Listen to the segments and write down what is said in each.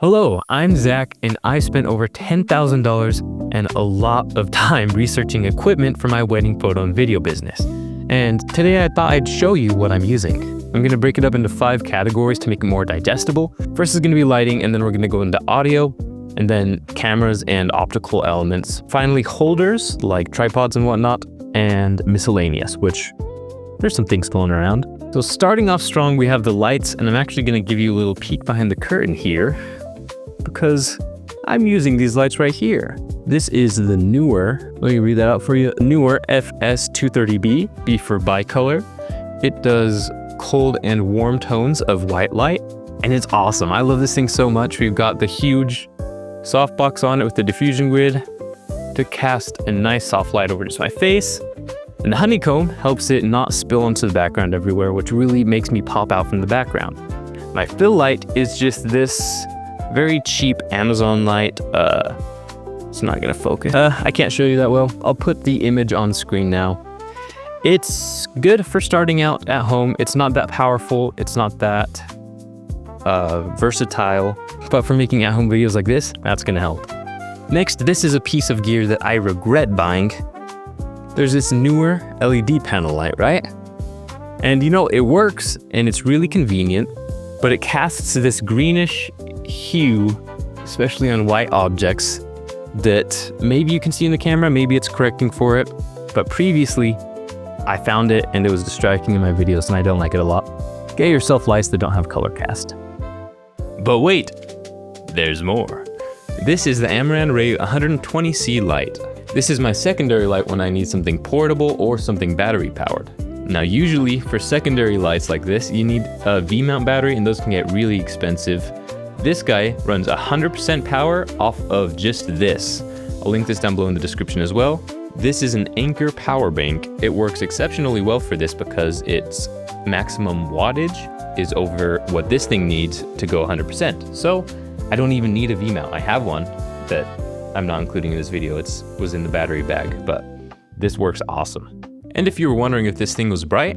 Hello, I'm Zach, and I spent over $10,000 and a lot of time researching equipment for my wedding photo and video business. And today I thought I'd show you what I'm using. I'm going to break it up into 5 categories to make it more digestible. First is going to be lighting, and then we're going to go into audio, and then cameras and optical elements. Finally, holders like tripods and whatnot, and miscellaneous, which there's some things floating around. So starting off strong, we have the lights, and I'm actually going to give you a little peek behind the curtain here, because I'm using these lights right here. This is the newer, let me read that out for you, newer FS230B, B for bicolor. It does cold and warm tones of white light, and it's awesome. I love this thing so much. We've got the huge softbox on it with the diffusion grid to cast a nice soft light over just my face. And the honeycomb helps it not spill into the background everywhere, which really makes me pop out from the background. My fill light is just this very cheap Amazon light. It's not gonna focus. I can't show you that well. I'll put the image on screen now. It's good for starting out at home. It's not that powerful. It's not that versatile, but for making at-home videos like this, that's gonna help. Next, this is a piece of gear that I regret buying. There's this newer LED panel light, right? And you know, it works and it's really convenient, but it casts this greenish hue, especially on white objects, that maybe you can see in the camera, maybe it's correcting for it, but previously I found it and it was distracting in my videos and I don't like it a lot. Get yourself lights that don't have color cast. But wait, there's more. This is the Amaran Ray 120C light. This is my secondary light when I need something portable or something battery powered. Now usually for secondary lights like this, you need a V-mount battery and those can get really expensive. This guy runs 100% power off of just this. I'll link this down below in the description as well. This is an Anker power bank. It works exceptionally well for this because its maximum wattage is over what this thing needs to go 100%. So I don't even need a V-mount. I have one that I'm not including in this video. It was in the battery bag, but this works awesome. And if you were wondering if this thing was bright,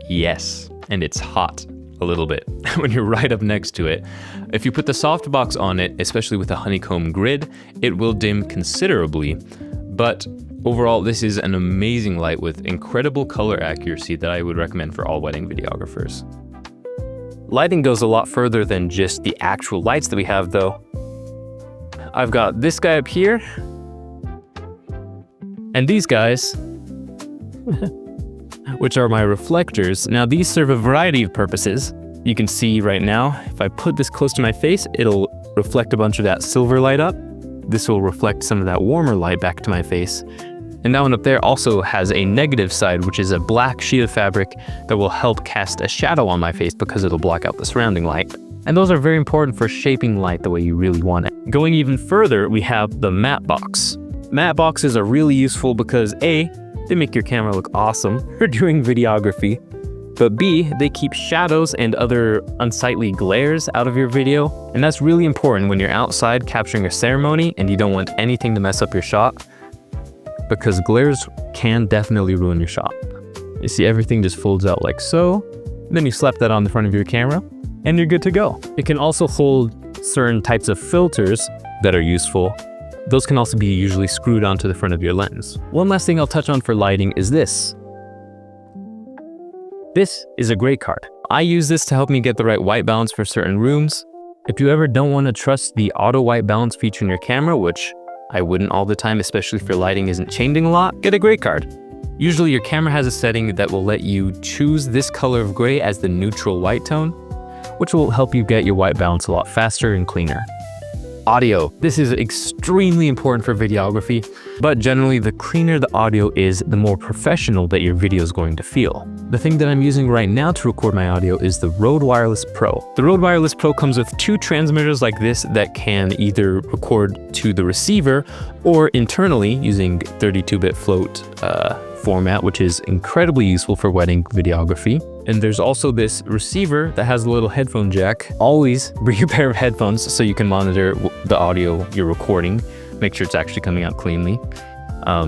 yes, and it's hot. A little bit when you're right up next to it. If you put the softbox on it, especially with a honeycomb grid, it will dim considerably. But overall, this is an amazing light with incredible color accuracy that I would recommend for all wedding videographers. Lighting goes a lot further than just the actual lights that we have though. I've got this guy up here, and these guys, which are my reflectors. Now these serve a variety of purposes. You can see right now, if I put this close to my face, it'll reflect a bunch of that silver light up. This will reflect some of that warmer light back to my face. And that one up there also has a negative side, which is a black sheet of fabric that will help cast a shadow on my face because it'll block out the surrounding light. And those are very important for shaping light the way you really want it. Going even further, we have the matte box. Matte boxes are really useful because A, they make your camera look awesome for doing videography, but B, they keep shadows and other unsightly glares out of your video. And that's really important when you're outside capturing a ceremony and you don't want anything to mess up your shot, because glares can definitely ruin your shot. You see, everything just folds out like so. Then you slap that on the front of your camera and you're good to go. It can also hold certain types of filters that are useful. Those can also be usually screwed onto the front of your lens. One last thing I'll touch on for lighting is this. This is a gray card. I use this to help me get the right white balance for certain rooms. If you ever don't want to trust the auto white balance feature in your camera, which I wouldn't all the time, especially if your lighting isn't changing a lot, get a gray card. Usually your camera has a setting that will let you choose this color of gray as the neutral white tone, which will help you get your white balance a lot faster and cleaner. Audio. This is extremely important for videography, but generally the cleaner the audio is, the more professional that your video is going to feel. The thing that I'm using right now to record my audio is the Rode Wireless Pro. The Rode Wireless Pro comes with 2 transmitters like this that can either record to the receiver or internally using 32-bit float format, which is incredibly useful for wedding videography. And there's also this receiver that has a little headphone jack. Always bring a pair of headphones so you can monitor the audio you're recording, make sure it's actually coming out cleanly.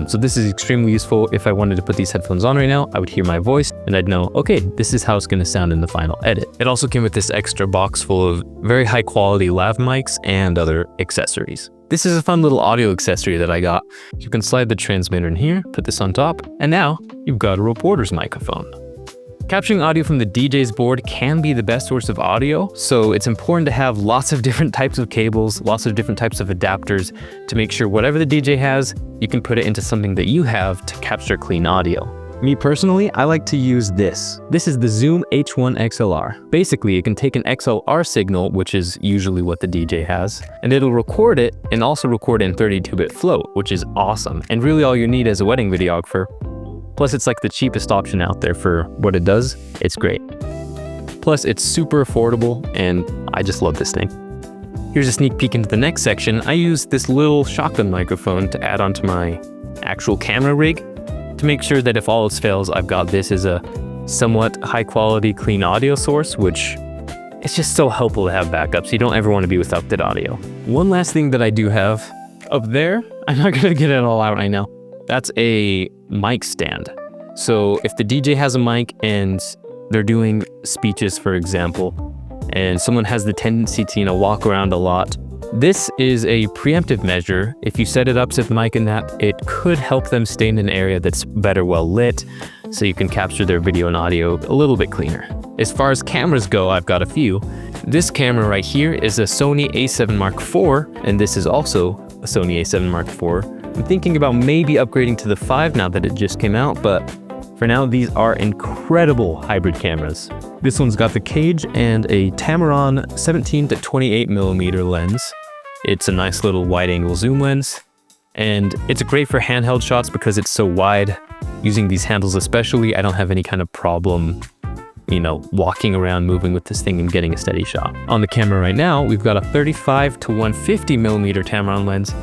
So this is extremely useful. If I wanted to put these headphones on right now, I would hear my voice and I'd know, okay, this is how it's going to sound in the final edit. It also came with this extra box full of very high quality lav mics and other accessories. This is a fun little audio accessory that I got. You can slide the transmitter in here, put this on top, and now you've got a reporter's microphone. Capturing audio from the DJ's board can be the best source of audio, so it's important to have lots of different types of cables, lots of different types of adapters to make sure whatever the DJ has, you can put it into something that you have to capture clean audio. Me personally, I like to use this. This is the Zoom H1 XLR. Basically, it can take an XLR signal, which is usually what the DJ has, and it'll record it and also record in 32-bit float, which is awesome, and really all you need as a wedding videographer. Plus, it's like the cheapest option out there for what it does. It's great. Plus, it's super affordable, and I just love this thing. Here's a sneak peek into the next section. I use this little shotgun microphone to add onto my actual camera rig to make sure that if all else fails, I've got this as a somewhat high quality, clean audio source, which it's just so helpful to have backups. You don't ever want to be without that audio. One last thing that I do have up there, I'm not gonna get it all out right now. That's a mic stand. So if the DJ has a mic and they're doing speeches, for example, and someone has the tendency to, walk around a lot, this is a preemptive measure. If you set it up to the mic in that, it could help them stay in an area that's better well lit, so you can capture their video and audio a little bit cleaner. As far as cameras go, I've got a few. This camera right here is a Sony a7 Mark IV, and this is also a Sony a7 Mark IV. I'm thinking about maybe upgrading to the 5 now that it just came out, but for now, these are incredible hybrid cameras. This one's got the cage and a Tamron 17 to 28 millimeter lens. It's a nice little wide angle zoom lens, and it's great for handheld shots because it's so wide. Using these handles especially, I don't have any kind of problem, walking around, moving with this thing and getting a steady shot. On the camera right now, we've got a 35 to 150 millimeter Tamron lens,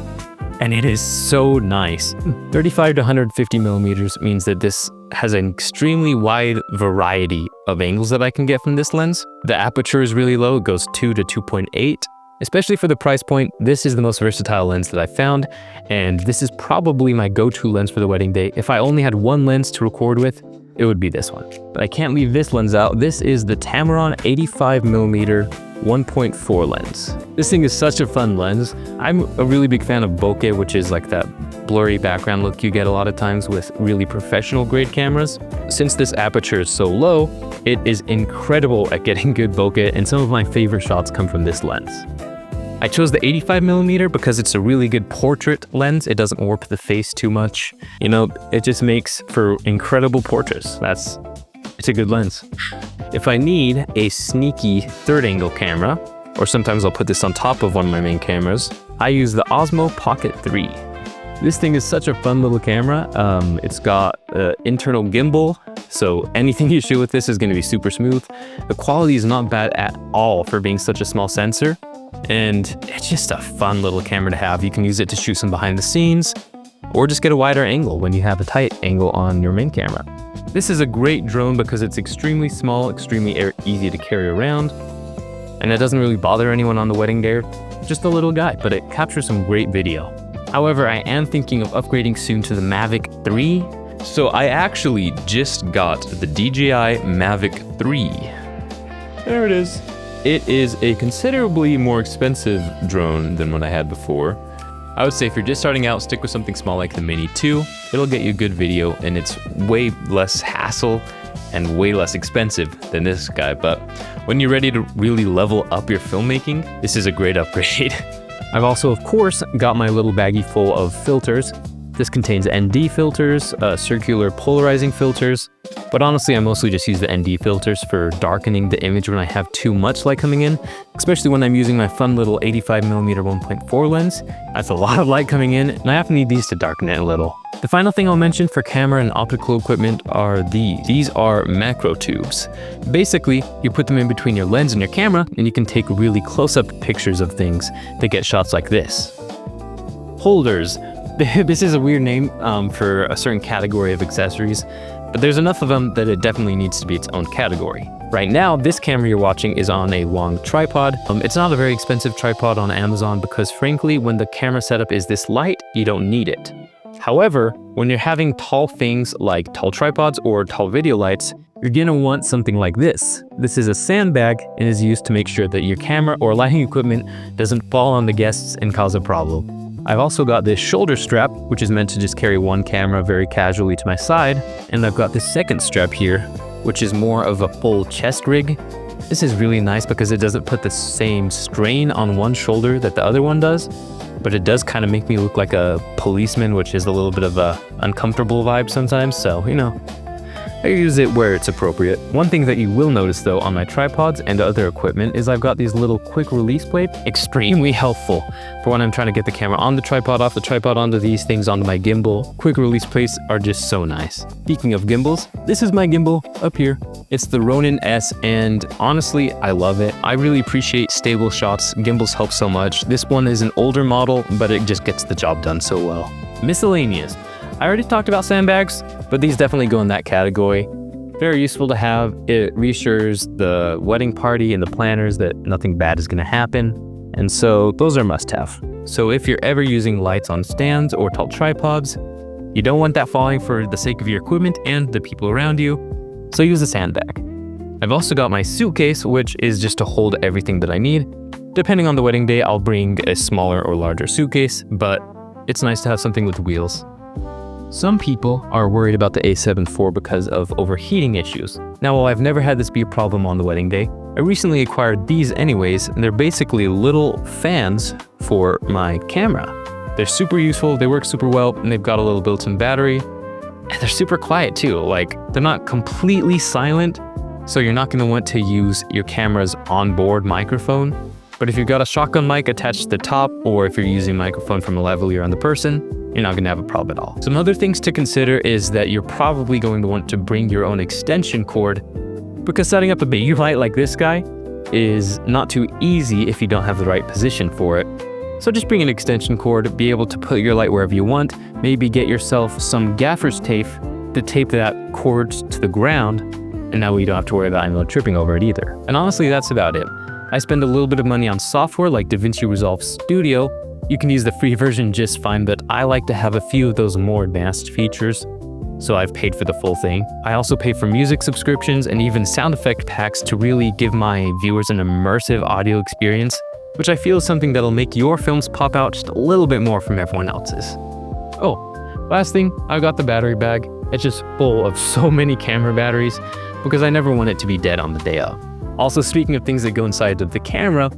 and it is so nice. 35 to 150 millimeters means that this has an extremely wide variety of angles that I can get from this lens. The aperture is really low, it goes 2 to 2.8. Especially for the price point, this is the most versatile lens that I've found, and this is probably my go-to lens for the wedding day. If I only had one lens to record with, it would be this one. But I can't leave this lens out. This is the Tamron 85mm 1.4 lens. This thing is such a fun lens. I'm a really big fan of bokeh, which is like that blurry background look you get a lot of times with really professional grade cameras. Since this aperture is so low, it is incredible at getting good bokeh, and some of my favorite shots come from this lens. I chose the 85mm because it's a really good portrait lens. It doesn't warp the face too much. It just makes for incredible portraits. It's a good lens. If I need a sneaky third angle camera, or sometimes I'll put this on top of one of my main cameras, I use the Osmo Pocket 3. This thing is such a fun little camera. It's got an internal gimbal, so anything you shoot with this is going to be super smooth. The quality is not bad at all for being such a small sensor, and it's just a fun little camera to have. You can use it to shoot some behind the scenes, or just get a wider angle when you have a tight angle on your main camera. This is a great drone because it's extremely small, extremely easy to carry around, and it doesn't really bother anyone on the wedding day. Just a little guy, but it captures some great video. However, I am thinking of upgrading soon to the Mavic 3. So I actually just got the DJI Mavic 3. There it is. It is a considerably more expensive drone than what I had before. I would say if you're just starting out, stick with something small like the Mini 2. It'll get you good video, and it's way less hassle and way less expensive than this guy. But when you're ready to really level up your filmmaking, this is a great upgrade. I've also, of course, got my little baggie full of filters. This contains ND filters, circular polarizing filters, but honestly I mostly just use the ND filters for darkening the image when I have too much light coming in, especially when I'm using my fun little 85mm 1.4 lens. That's a lot of light coming in, and I often need these to darken it a little. The final thing I'll mention for camera and optical equipment are these. These are macro tubes. Basically, you put them in between your lens and your camera, and you can take really close-up pictures of things to get shots like this. Holders. This is a weird name for a certain category of accessories, but there's enough of them that it definitely needs to be its own category. Right now, this camera you're watching is on a long tripod. It's not a very expensive tripod on Amazon because frankly, when the camera setup is this light, you don't need it. However, when you're having tall things like tall tripods or tall video lights, you're gonna want something like this. This is a sandbag and is used to make sure that your camera or lighting equipment doesn't fall on the guests and cause a problem. I've also got this shoulder strap, which is meant to just carry one camera very casually to my side. And I've got this second strap here, which is more of a full chest rig. This is really nice because it doesn't put the same strain on one shoulder that the other one does, but it does kind of make me look like a policeman, which is a little bit of a uncomfortable vibe sometimes. So, you know, I use it where it's appropriate. One thing that you will notice though on my tripods and other equipment is I've got these little quick release plates. Extremely helpful for when I'm trying to get the camera on the tripod, off the tripod, onto these things, onto my gimbal. Quick release plates are just so nice. Speaking of gimbals, this is my gimbal up here. It's the Ronin S, and honestly, I love it. I really appreciate stable shots. Gimbals help so much. This one is an older model, but it just gets the job done so well. Miscellaneous. I already talked about sandbags, but these definitely go in that category. Very useful to have. It reassures the wedding party and the planners that nothing bad is gonna happen. And so those are must-have. So if you're ever using lights on stands or tall tripods, you don't want that falling for the sake of your equipment and the people around you, so use a sandbag. I've also got my suitcase, which is just to hold everything that I need. Depending on the wedding day, I'll bring a smaller or larger suitcase, but it's nice to have something with wheels. Some people are worried about the A7 IV because of overheating issues. Now, while I've never had this be a problem on the wedding day, I recently acquired these anyways, and they're basically little fans for my camera. They're super useful, they work super well, and they've got a little built-in battery. And they're super quiet too, like they're not completely silent, so you're not gonna want to use your camera's onboard microphone. But if you've got a shotgun mic attached to the top, or if you're using a microphone from a lavalier on the person, you're not gonna have a problem at all. Some other things to consider is that you're probably going to want to bring your own extension cord, because setting up a baby light like this guy is not too easy if you don't have the right position for it. So just bring an extension cord, be able to put your light wherever you want, maybe get yourself some gaffer's tape to tape that cord to the ground, and now you don't have to worry about tripping over it either. And honestly, that's about it. I spend a little bit of money on software like DaVinci Resolve Studio. You can use the free version just fine, but I like to have a few of those more advanced features, so I've paid for the full thing. I also pay for music subscriptions and even sound effect packs to really give my viewers an immersive audio experience, which I feel is something that'll make your films pop out just a little bit more from everyone else's. Oh, last thing, I got the battery bag. It's just full of so many camera batteries because I never want it to be dead on the day of. Also, speaking of things that go inside of the camera,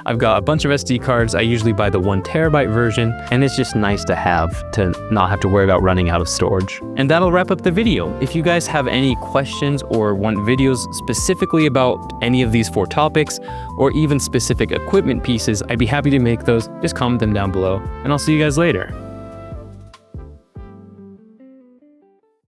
I've got a bunch of SD cards. I usually buy the 1 terabyte version, and it's just nice to have to not have to worry about running out of storage. And that'll wrap up the video. If you guys have any questions or want videos specifically about any of these 4 topics, or even specific equipment pieces, I'd be happy to make those. Just comment them down below, and I'll see you guys later.